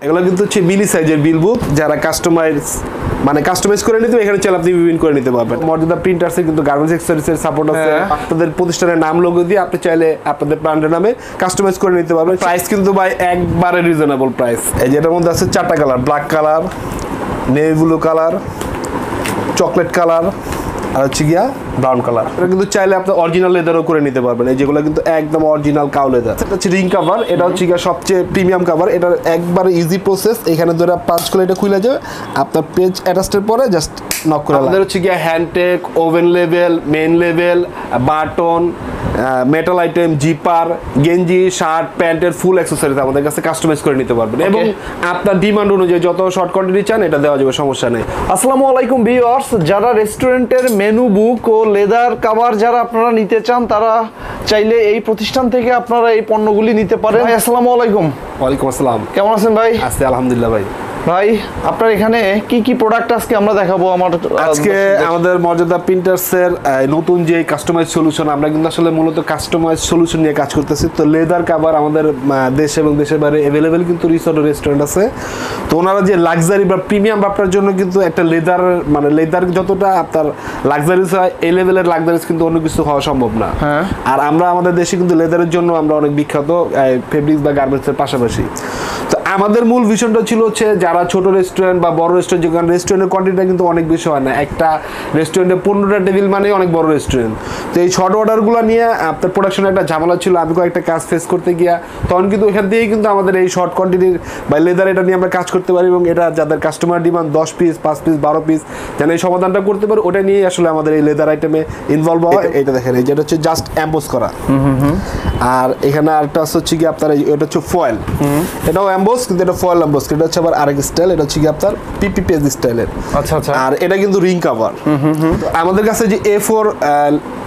এগুলো কিন্তু হচ্ছে মিনি সাইজের বিল বুক, যারা কাস্টমাইজ করে নিতে এখানে চাইলে আপনি বিভিন্ন করে নিতে পারবেন। মর্যাদা প্রিন্টার্সের কিন্তু গার্মেন্টস অ্যাক্সেসরিজের সাপোর্ট আছে। আপনাদের প্রতিষ্ঠানের নাম লোগো দিয়ে আপনি চাইলে আপনাদের ব্র্যান্ডের নামে কাস্টমাইজ করে নিতে পারবেন। প্রাইস কিন্তু ভাই একবারে রিজনেবল প্রাইস। এই যেটার মধ্যে আছে 4টা colour, black colour, navy blue colour, chocolate colour আর হচ্ছে গিয়া ব্রাউন কালার। এটা কিন্তু চাইলে আপনি অরিজিনাল লেদারও করে নিতে পারবেন। এই যেগুলো কিন্তু একদম অরিজিনাল কাউ লেদার। এটা হচ্ছে রিং কভার, এটা হচ্ছে গিয়া সবচেয়ে প্রিমিয়াম কভার। এটা একবারে ইজি প্রসেস। এখানে ধরে পাঁচ করে এটা খুলে যাবে, আপনার পেজ অ্যাটাচের পরে জাস্ট নক করে আমাদের হচ্ছে গিয়া hand tag, oven level, main level, button, metal item, zipper, গেঞ্জি, শার্ট, প্যান্টের ফুল অ্যাক্সেসরিজ আমাদের কাছে কাস্টমাইজ করে নিতে পারবেন এবং আপনার ডিমান্ড অনুযায়ী যত শর্ট কোয়ান্টিটি চান এটা দেওয়া যাবে, সমস্যা নেই। আসসালামু আলাইকুম ভিউয়ার্স, যারা রেস্টুরেন্টের মেনু বুক ও লেদার কভার যারা আপনারা নিতে চান তারা চাইলে এই প্রতিষ্ঠান থেকে আপনারা এই পণ্যগুলি নিতে পারেন। ভাই আসসালামু আলাইকুম। ওয়ালাইকুম আসসালাম। কেমন আছেন ভাই? আছি আলহামদুলিল্লাহ ভাই। ভাই আপনার এখানে কি কি প্রোডাক্ট আজকে আমরা দেখাবো? আজকে আমাদের মর্যাদা প্রিন্টার্সের নতুন যে কাস্টমাইজ সলিউশন, আমরা কিন্তু আসলে মূলত কাস্টমাইজ সলিউশন নিয়ে কাজ করতেছি। তো লেদার কভার আমাদের দেশ এবং দেশের বাইরে অ্যাভেলেবেল কিন্তু রিসোর্ট ও রেস্টুরেন্ট আছে। তো ওনারা যে লাক্সারি বা প্রিমিয়াম আপনার জন্য কিন্তু একটা লেদার লেদার যতটা আপনার লাক্সারিস হয়, এই লেভেলের লাক্সারিস কিন্তু অন্য কিছু হওয়া সম্ভব না। আর আমরা আমাদের দেশে কিন্তু লেদারের জন্য আমরা অনেক বিখ্যাত, ফেব্রিক্স বা গার্মেন্টসের পাশাপাশি। তো আমাদের মূল ভিশনটা ছিল হচ্ছে যারা ছোট রেস্টুরেন্ট বা বড় রেস্টুরেন্ট, যেখানে রেস্টুরেন্টের কোয়ান্টিটিটা কিন্তু অনেক বেশি হয় না, একটা রেস্টুরেন্টে 15টা টেবিল মানে অনেক বড় রেস্টুরেন্ট। তো এই শর্ট অর্ডারগুলো নিয়ে আপনার প্রোডাকশনে একটা ঝামেলা ছিল। আমি কয়েকটা কাজ ফেস করতে গিয়া তখন কিন্তু এখান থেকেই কিন্তু আমাদের এই শর্ট কোয়ান্টিটির বা লেদার এটা নিয়ে আমরা কাজ করতে পারি এবং এটা যাদের customer demand 10 piece, 5 piece, 12 piece যেন এই সমাধানটা করতে পারে, ওটা নিয়েই আসলে আমাদের এই লেদার আইটেমে ইনভলভ হয়। এটা দেখেন, এই যেটা হচ্ছে জাস্ট এমবোস করা। আর এখানে আরেকটা হচ্ছে কি আপনার এটা হচ্ছে ফয়েল, এটাও এমবোস কিন্তু এটা ফয়েল এমবোস। এটা হচ্ছে আবার আরেক স্টাইল, এটা হচ্ছে কি আপনার পিপি পেজ স্টাইলের। আচ্ছা আচ্ছা। আর এটা কিন্তু রিং কভার। আমাদের কাছে যে A4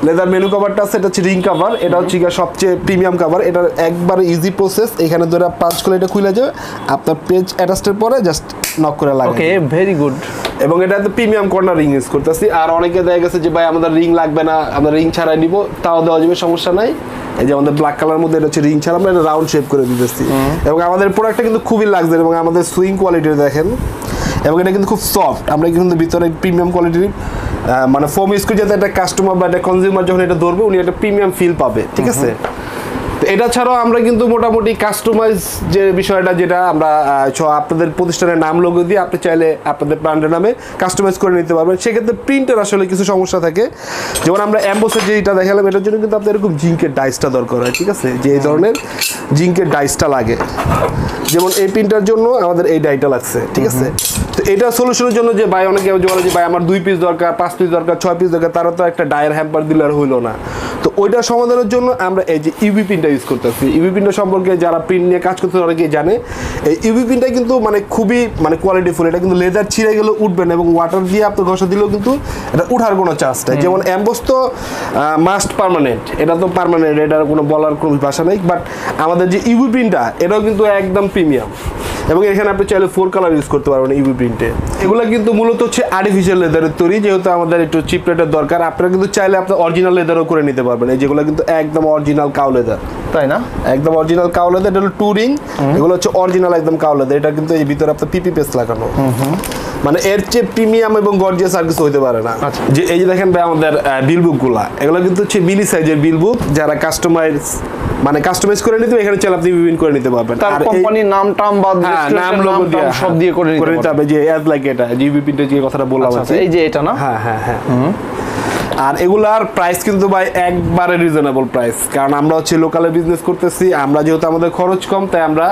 লেদার মেনু কভারটা আছে, এটা হচ্ছে রিং কভার। এটা হচ্ছে কি সবচেয়ে প্রিমিয়াম কভার। এটা একবারে ইজি প্রসেস। এখানে ধরে পাঁচ করে এটা খুলে যাবে, আপনার পেজ অ্যাটাচের পরে জাস্ট নক করে লাগবে। ওকে, ভেরি গুড। এবং এটাতে প্রিমিয়াম কর্নার রিং ইউজ করতেছি। আর অনেকে দেখা গেছে যে ভাই আমাদের রিং লাগবে না, আমরা রিং ছাড়াই নিব, তাও দেওয়া যাবে, সমস্যা নাই। এই যে আমাদের ব্ল্যাক কালার মধ্যে এটা হচ্ছে রিং ছাড়া আমরা এটা রাউন্ড শেপ করে দিতেছি। এবং আমাদের প্রোডাক্টটা কিন্তু খুবই লাক্সারি এবং আমাদের সুইং কোয়ালিটির দেখেন, এবং এটা কিন্তু খুব সফট। আমরা কিন্তু ভিতরে প্রিমিয়াম কোয়ালিটির মানে ফোম ইউজ করি, যাতে একটা কাস্টমার বা একটা কনজিউমার যখন এটা ধরবে উনি একটা প্রিমিয়াম ফিল পাবে, ঠিক আছে। তো এটা ছাড়াও আমরা কিন্তু মোটামুটি কাস্টমাইজ যে বিষয়টা, যেটা আমরা আপনাদের প্রতিষ্ঠানের নাম লোগো দিয়ে আপনি চাইলে আপনাদের ব্র্যান্ডের নামে কাস্টমাইজ করে নিতে পারবেন। সেক্ষেত্রে প্রিন্টের আসলে কিছু সমস্যা থাকে, যেমন আমরা এমবোসের যেটা দেখালাম, এটার জন্য কিন্তু আপনার এরকম জিঙ্কের ডাইসটা দরকার হয়, ঠিক আছে, যে এই ধরনের জিঙ্কের ডাইসটা লাগে। যেমন এই প্রিন্টার জন্য আমাদের এই ডাইটা লাগছে, ঠিক আছে। তো এটা সলিউশনের জন্য যে ভাই অনেকে বলে যে ভাই আমার 2 পিস দরকার, 5 পিস দরকার, 6 পিস দরকার, তারা তো একটা ডায়ের হ্যাম্পার দিলে আর হইলো না। তো ওইটা সমাধানের জন্য আমরা এই যে ইউভি প্রিন্টটা ইউজ করতেছি। ইউভি প্রিন্টার সম্পর্কে যারা প্রিন্ট নিয়ে কাজ করতে অনেকেই জানে। এই ইউভি প্রিন্টটা কিন্তু মানে খুবই কোয়ালিটিফুল। এটা কিন্তু লেদার ছিঁড়ে গেলে উঠবে না এবং ওয়াটার দিয়ে আপনি ঘষা দিলেও কিন্তু এটা উঠার কোনো চান্স নেই। যেমন এমবোস তো মাস্ট পার্মানেন্ট, এটা তো পার্মানেন্ট, এটার কোনো বলার কোনো ভাষা নেই। বাট আমাদের যে ইউভি প্রিন্টটা, এটাও কিন্তু একদম প্রিমিয়াম এবং এখানে আপনি চাইলে 4 কালার ইউজ করতে পারবেন ইউভি প্রিন্টে। এগুলো কিন্তু মূলত হচ্ছে আর্টিফিশিয়াল লেদারের তৈরি, যেহেতু আমাদের একটু চিপ রেটের দরকার। আপনারা কিন্তু চাইলে আপনার অরিজিনাল লেদারও করে নিতে পারবেন। এই যেগুলো কিন্তু একদম অরিজিনাল কাউ লেদার, তাই না? একদম অরিজিনাল কাউ লেদার। এটা হলো টুরিং, এগুলো হচ্ছে অরিজিনাল একদম কাউ লেদার। এটা কিন্তু এই ভিতরে আপনার পিপি পেস্ট লাগানো, মানে এর চেয়ে প্রিমিয়াম এবং গর্জিয়াস আর কিছু হইতে পারে না। যে এই যে দেখেন ভাই আমাদের বিল বুকগুলা, এগুলো কিন্তু হচ্ছে মিনি সাইজের বিল বুক, যারা কাস্টমাইজ করে নিতে এখানে চাইলে আপনি বিভিন্ন করে নিতে পারবেন। আর কোম্পানির নাম টাম বা নাম লোগো দিয়ে সব দিয়ে করে নিতে হবে। যে অ্যাজ লাইক এটা জিবি প্রিন্টে যে কথাটা বললাম, এই যে এটা না। হ্যাঁ হ্যাঁ হ্যাঁ। আর এগুলার প্রাইস কিন্তু ভাই একবারে রিজনেবল প্রাইস, কারণ আমরা হচ্ছে লোকালে বিজনেস করতেছি। আমরা যেহেতু আমাদের খরচ কম, তাই আমরা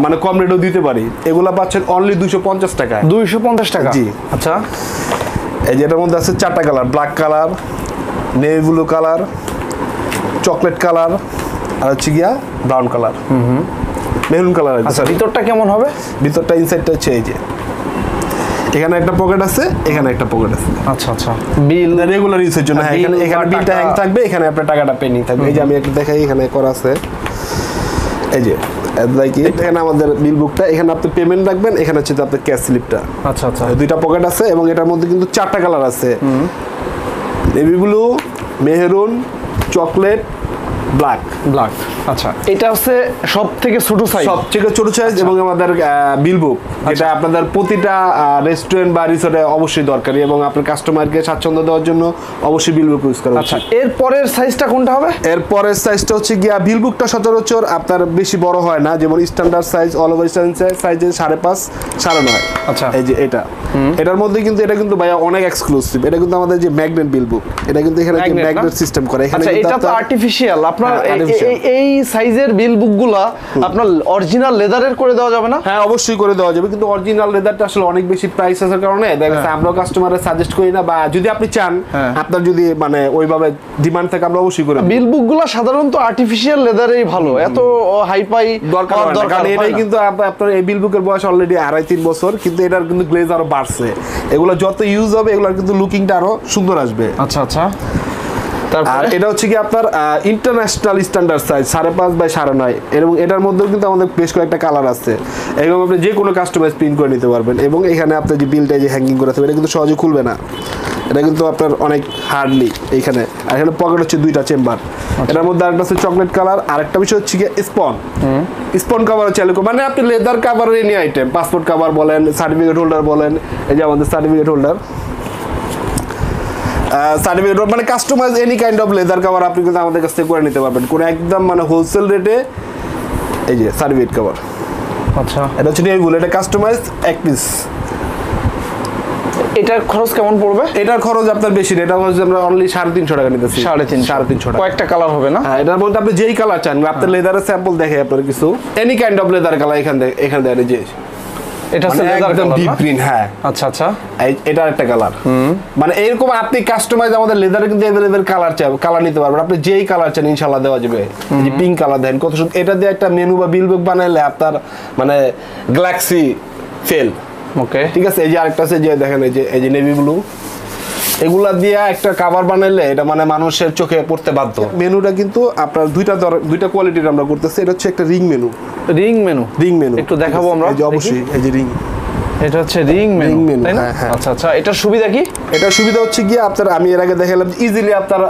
মানে কম রেটও দিতে পারি। এগুলা পাচ্ছেন অনলি 250 টাকা। 250 টাকা? জি। আচ্ছা। এই যেটার মধ্যে আছে 4টা colour, black colour, navy blue colour, chocolate colour আর হচ্ছে গিয়া ব্রাউন কালার, মেরুন কালার। আচ্ছা, ভিতরটা কেমন হবে? ভিতরটা ইনসাইডটা হচ্ছে এই যে এখানে একটা পকেট আছে, এখানে একটা পকেট আছে। আচ্ছা আচ্ছা। বিল রেগুলার ইউজের জন্য। হ্যাঁ, এখানে বিলটা হ্যাং থাকবে, এখানে আপনার টাকাটা পেন্ডিং থাকবে। এই যে আমি একটু দেখাই, এখানে করা আছে, এই যে এখানে আমাদের বিল বুকটা, এখানে আপনি পেমেন্ট রাখবেন, এখানে হচ্ছে আপনার ক্যাশ স্লিপটা। আচ্ছা আচ্ছা। 2টা পকেট আছে এবং এটার মধ্যে কিন্তু 4টা কালার আছে, navy blue, Mehrun, chocolate, black. Black, আচ্ছা। এটা হচ্ছে সব থেকে ছোট সাইজ, সবথেকে ছোট সাইজ। এবং আমাদের বিল বুক, যেটা আপনাদের প্রতিটা রেস্টুরেন্ট বা রিসোর্টে অবশ্যই দরকারি এবং আপনার কাস্টমারকে স্বাচ্ছন্দ্য দেওয়ার জন্য অবশ্যই বিল বুক ইউজ করা উচিত। আচ্ছা, এর পরের সাইজটা কোনটা হবে? এর পরের সাইজটা হচ্ছে গিয়া বিল বুকটা সচরাচর আপনার বেশি বড় হয় না, যেমন স্ট্যান্ডার্ড সাইজ, অল ওভার সাইজে 5.5 9.5। আচ্ছা, এই যে এটার মধ্যে কিন্তু এটা কিন্তু ভাইয়া অনেক এক্সক্লুসিভ। এটা কিন্তু আমাদের যে ম্যাগনেট বিল বুক, এটা কিন্তু এখানে ম্যাগনেট সিস্টেম করে। এখানে এটা তো আর্টিফিশিয়াল। আপনার এই সাইজের বিল বুকগুলা আপনার অরিজিনাল লেদারের করে দেওয়া যাবে না? হ্যাঁ, অবশ্যই করে দেওয়া যাবে, কিন্তু অরিজিনাল লেদারটা আসলে অনেক বেশি প্রাইস আসার কারণে দেখা যাচ্ছে আমরা কাস্টমারদের সাজেস্ট করি না, বা যদি আপনি চান, আপনার যদি মানে ওইভাবে ডিমান্ড থাকে, আমরা অবশ্যই করে দেব। বিল বুকগুলা সাধারণত আর্টিফিশিয়াল লেদারেই ভালো, এত হাইফাই দরকার হয় না, কারণ এটাই কিন্তু আপনার এই বিল বুকের বয়স অলরেডি 2.5-3 বছর, কিন্তু এটার কিন্তু গ্লেজ আরো বাড়ছে। এগুলো যত ইউজ হবে এগুলোর কিন্তু লুকিংটা আরো সুন্দর আসবে। আচ্ছা আচ্ছা। আর এটা হচ্ছে কি আপনার ইন্টারন্যাশনাল স্ট্যান্ডার্ড সাইজ 5.5 বাই 9.5, এবং এটার মধ্যেও কিন্তু আমাদের বেশ কয়েকটা কালার আছে, এবং আপনি যে কোনো কাস্টমাইজ প্রিন্ট করে নিতে পারবেন। এবং এখানে আপনার যে বিলটা যে হ্যাঙ্গিং করে থাকবে, এটা কিন্তু সহজে খুলবে না, এটা কিন্তু আপনার অনেক হার্ডলি এইখানে। আর এখানে পকেট হচ্ছে 2টা চেম্বার। এটার মধ্যে আরেকটা হচ্ছে চকলেট কালার, আরেকটা বিষয় হচ্ছে কি স্পন কভার চালু, মানে আপনি লেদার কাভারের এনি আইটেম, পাসপোর্ট কভার বলেন, সার্টিফিকেট হোল্ডার বলেন, এই যে আমাদের সার্টিফিকেট হোল্ডার, মানে customise any kind of leather cover আপনি কিন্তু আমাদের কাছ থেকে করে নিতে পারবেন, কোনো একদম মানে হোলসেল রেটে। এই যে সার্টিফিকেট কভার, আচ্ছা, এটা হচ্ছে নিউগুলো, এটা কাস্টমাইজ এক পিস। এটার খরচ কেমন পড়বে? এটার খরচ আপনার বেশি না, এটা হচ্ছে আমরা অনলি 350 টাকা নিতেছি। 350 টাকা। কয়েকটা কালার হবে না? হ্যাঁ, এটার মধ্যে আপনি যেই কালার চান, আপনার লেদারের স্যাম্পল দেখে আপনার কিছু any kind of leather colour এখানে দেন। যে এটা হচ্ছে লেদার একদম ডিপ গ্রিন। হ্যাঁ, আচ্ছা আচ্ছা। এটা একটা কালার, মানে এরকম আপনি কাস্টমাইজ আমাদের লেদারে কিন্তু अवेलेबल কালার চাই, কালার নিতে পারবেন, আপনি যেই কালার চান ইনশাআল্লাহ দেওয়া যাবে। এই যে পিঙ্ক কালার দেন, কত সুন্দর। এটা দিয়ে একটা মেনু বা বিল বুক বানাইলে আপনার মানে গ্যালাক্সি ফেল। ওকে, ঠিক ঠিক আছে। এই যে আরেকটা আছে, যে দেখেন এই যে নেভি ব্লু, এগুলা দিয়ে একটা কভার বানাইলে এটা মানে মানুষের চোখে পড়তে বাধ্য। মেনুটা কিন্তু আপনার দুইটা কোয়ালিটির আমরা করতেছি। এটা হচ্ছে একটা রিং মেনু। রিং মেনু একটু দেখাবো আমরা। এই যে অবশ্যই এই যে রিং, এটা হচ্ছে রিং মেনু, তাই না? আচ্ছা আচ্ছা। এটার সুবিধা কি? এটার সুবিধা হচ্ছে কি আপনার, আমি এর আগে দেখালাম, ইজিলি আপনার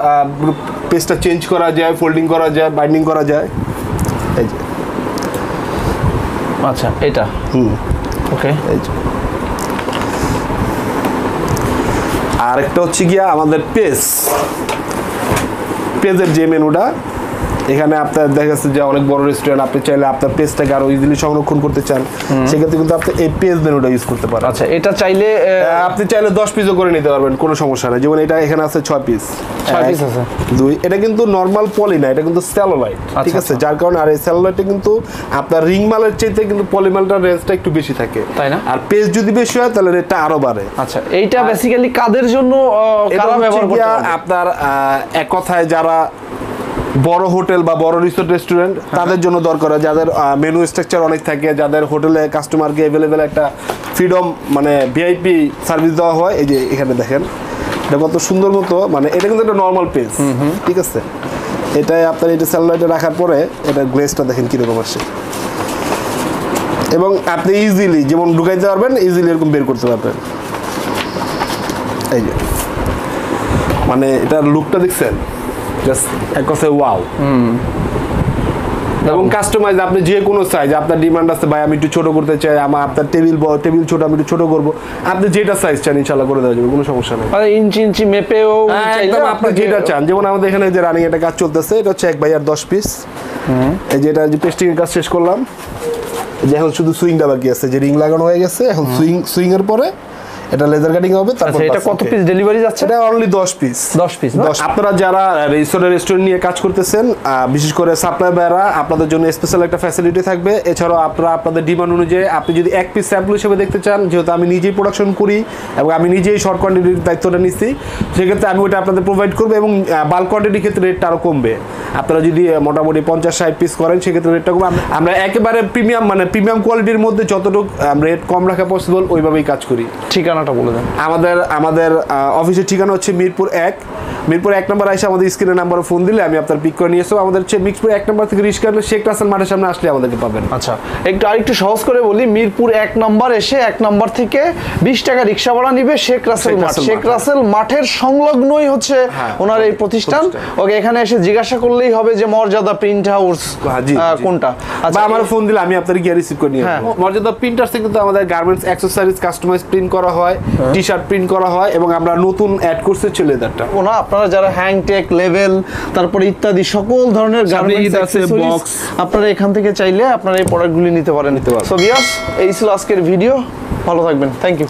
পেজটা চেঞ্জ করা যায়, ফোল্ডিং করা যায়, বাইন্ডিং করা যায়। এই যে আচ্ছা, এটা ওকে। এই যে আরেকটা হচ্ছে গিয়া আমাদের পেজের যে মেনুটা, এখানে আপনার দেখা যাচ্ছে যে অনেক বড় রেস্টুরেন্ট, আপনি চাইলে আপনার পেজটাকে আরো ইজিলি সংরক্ষণ করতে চান, সেক্ষেত্রে কিন্তু আপনি এই পেজ মেনুটা ইউজ করতে পারেন। আচ্ছা, এটা চাইলে আপনি চাইলে 10 পিসও করে নিতে পারবেন, কোনো সমস্যা নেই। যেমন এটা এখানে আছে 6 পিস। 6 পিস আছে। 2, এটা কিন্তু নরমাল পলি না, এটা কিন্তু সেলুলাইট, ঠিক আছে। যার কারণে আর এই সেলুলাইটে কিন্তু আপনার রিং মালের চাইতে কিন্তু পলিমালটার রেঞ্জটা একটু বেশি থাকে, তাই না? আর পেজ যদি বেশি হয় তাহলে রেটটা আরো বাড়ে। আচ্ছা, এইটা বেসিক্যালি কাদের জন্য কারা ব্যবহার করতে পারবে? আপনার এক কথায় যারা বড় হোটেল বা বড় রিসোর্ট রেস্টুরেন্ট, তাদের জন্য দরকার হয়, যাদের মেনু স্ট্রাকচার অনেক থাকে, যাদের হোটেলে কাস্টমারকে अवेलेबल একটা ফ্রিডম মানে ভিআইপি সার্ভিস দেওয়া হয়। এই যে এখানে দেখেন এটা কত সুন্দর মতো, মানে এটা কিন্তু একটা নরমাল পেজ, ঠিক আছে। এটাই আপনার এটা স্যালাইডে রাখার পরে এটা গ্লেজটা দেখেন কিরকম আসে, এবং আপনি ইজিলি যেমন ঢুকাইতে পারবেন, ইজিলি এরকম বের করতে পারবেন। এই যে মানে এটার লুকটা দেখছেন, জাস্ট এক কথায় ওয়াও। এবং কাস্টমাইজ আপনি যে কোনো সাইজ, আপনার ডিমান্ড আছে ভাই আমি একটু ছোট করতে চাই, আমার আপনার টেবিল ছোট, আমি একটু ছোট করবো, আপনি যেটা সাইজ চান ইনশাআল্লাহ করে দেওয়া যাবে, কোনো সমস্যা নেই। মানে ইঞ্চি মেপেও একদম আপনি যেটা চান। যেমন আমাদের এখানে যে রানিং একটা কাজ চলতেছে, এটা হচ্ছে 1 বাই 10 পিস। এই যে এটা যে পেস্টিং এর কাজ শেষ করলাম, যে এখন শুধু সুইংটা বাকি আছে, যে রিং লাগানো হয়ে গেছে, এখন সুইং এর পরে এটা লেজার কাটিং হবে। তারপর এটা কত পিস ডেলিভারি যাচ্ছে? এটা অনলি 10 পিস। 10 পিস। আপনারা যারা রেস্টুরেন্ট নিয়ে কাজ করতেছেন, বিশেষ করে সাপ্লাই বাইরা, আপনাদের জন্য স্পেশাল একটা ফ্যাসিলিটি থাকবে। এছাড়াও আপনারা আপনাদের ডিমান্ড অনুযায়ী আপনি যদি এক পিস স্যাম্পল হিসেবে দেখতে চান, যেহেতু আমি নিজেই প্রোডাকশন করি এবং আমি নিজেই শর্ট কোয়ান্টিটির দায়িত্বটা নিচ্ছি, সেক্ষেত্রে আমি ওটা আপনাদের প্রোভাইড করবো, এবং বাল্ক কোয়ান্টিটির ক্ষেত্রে রেটটা আরও কমবে। আপনারা যদি মোটামুটি 50-60 পিস করেন, সেক্ষেত্রে রেটটা কমবে। আমরা একেবারে প্রিমিয়াম কোয়ালিটির মধ্যে যতটুকু রেট কম রাখা পসিবল ওইভাবেই কাজ করি। ঠিকানাটা বলে দেন। আমাদের অফিসের ঠিকানা হচ্ছে মিরপুর 1, মিরপুর 1 নম্বর এসে আমাদের স্ক্রিনে নাম্বারে ফোন দিলে আমি আপনার পিক করে নিয়ে আসবো। আমাদের মিরপুর 1 নম্বর থেকে রিস্কা আসলে শেখ রাসেল মাঠের সামনে আসলে আমাদেরকে পাবেন। আচ্ছা, আরেকটু সহজ করে বলি, মিরপুর 1 নম্বর এসে 1 নম্বর থেকে 20 টাকা রিক্সা ভাড়া নিবে শেখ রাসেল মাঠ। শেখ রাসেল মাঠের সংলগ্নই হচ্ছে ওনার এই প্রতিষ্ঠান। ওকে, এখানে এসে জিজ্ঞাসা করলেই হবে যে মর্যাদা প্রিন্ট হাউস কোনটা। আচ্ছা, আমার ফোন দিলে আমি আপনার গিয়ে রিসিভ করে নিয়ে আসবো। মর্যাদা প্রিন্টার থেকে কিন্তু আমাদের গার্মেন্টস অ্যাকসেসরিজ কাস্টমাইজ প্রিন্ট করা হয়, টি-শার্ট প্রিন্ট করা হয়, এবং আমরা নতুন অ্যাড করছি লেদারটা। ওনা আপনারা যারা হ্যাংটেক লেভেল তারপরে ইত্যাদি সকল ধরনের গার্মেন্টস অ্যাকসেসরিজ আপনারা এখান থেকে চাইলে আপনারা এই প্রোডাক্টগুলি নিতে পারেন। সো ভিউয়ার্স, এই ছিল আজকের ভিডিও, ভালো থাকবেন, থ্যাংক ইউ।